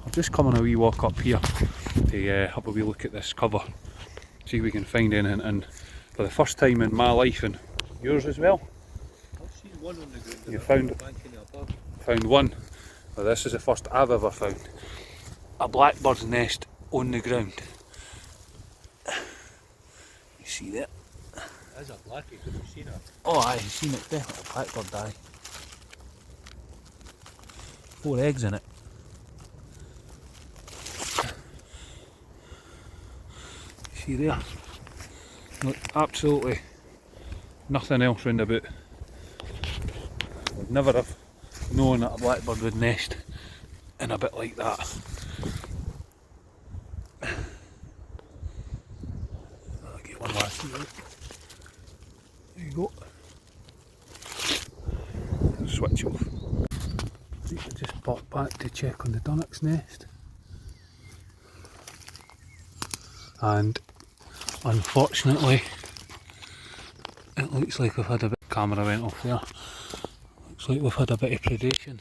I'll just come on a wee walk up here to have a wee look at this cover, see if we can find anything. And for the first time in my life, and yours as well, I've seen one on the ground. you found one. Well, this is the first I've ever found a blackbird's nest on the ground. You see that? That's a blackie, have you seen it? Oh aye, I've seen it, definitely a blackbird, aye. 4 eggs in it. See there? Look, absolutely nothing else round about. Would never have known that a blackbird would nest in a bit like that. I'll get one last here. There you go. Switch off. I think I just popped back to check on the dunnock's nest. And unfortunately, it looks like we've had a bit. Camera went off there. Looks like we've had a bit of predation.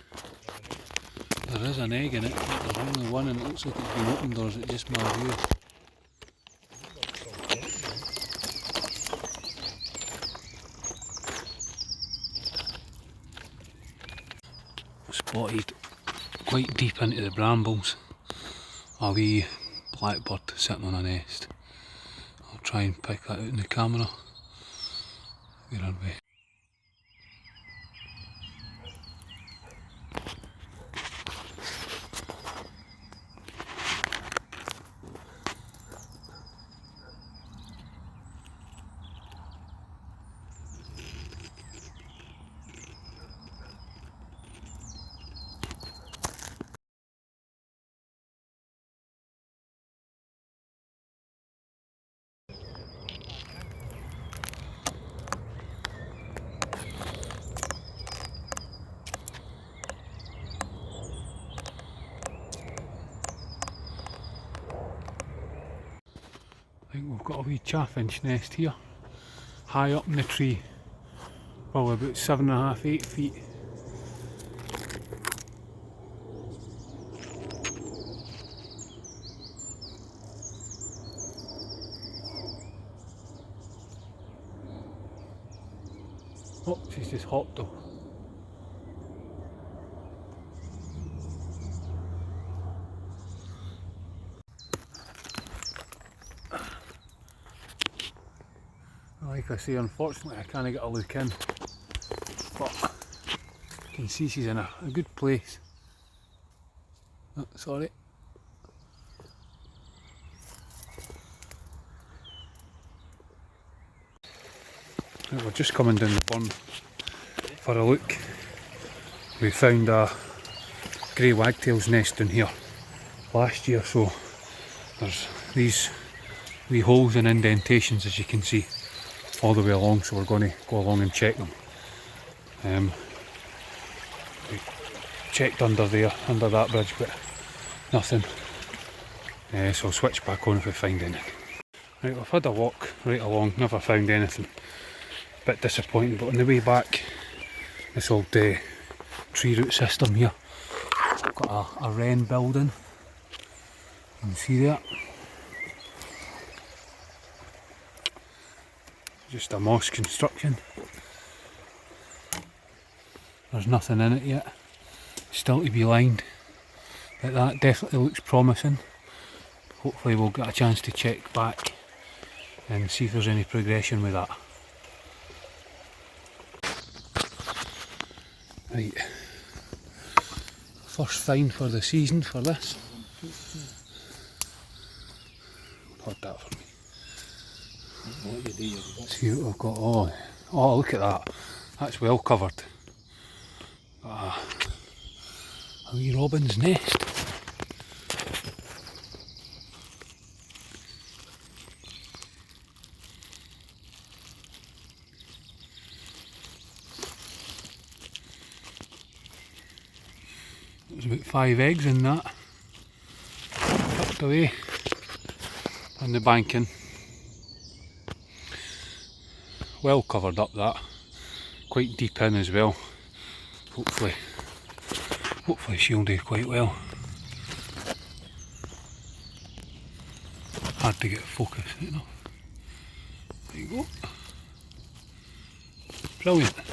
There is an egg in it, but there's only one, and it looks like it's been opened, or is it just my view? Spotted quite deep into the brambles a wee blackbird sitting on a nest. I'll try and pick that out in the camera. Where are we? I think we've got a wee chaffinch nest here, high up in the tree, probably about 7.5 to 8 feet. Oh, she's just hopped though. Like I say, unfortunately I can't get a look in, but you can see she's in a good place. Oh, sorry. Right, we're just coming down the burn for a look. We found a grey wagtail's nest down here last year, so there's these wee holes and indentations, as you can see, all the way along, so we're going to go along and check them. We checked under there, under that bridge, but nothing. So I'll switch back on if we find anything. Right, we've had a walk right along, never found anything. Bit disappointing, but on the way back, this old tree root system here, got a wren building. You can see that. Just a moss construction. There's nothing in it yet, still to be lined, but that definitely looks promising. Hopefully we'll get a chance to check back and see if there's any progression with that. Right, first find for the season for this. Hold that for me. See what we've got. Oh, look at that. That's well covered. A wee robin's nest. There's about 5 eggs in that. Tucked away on the banking. Well covered up that, quite deep in as well. Hopefully she'll do quite well. hard to get focus, you know. There you go. Brilliant.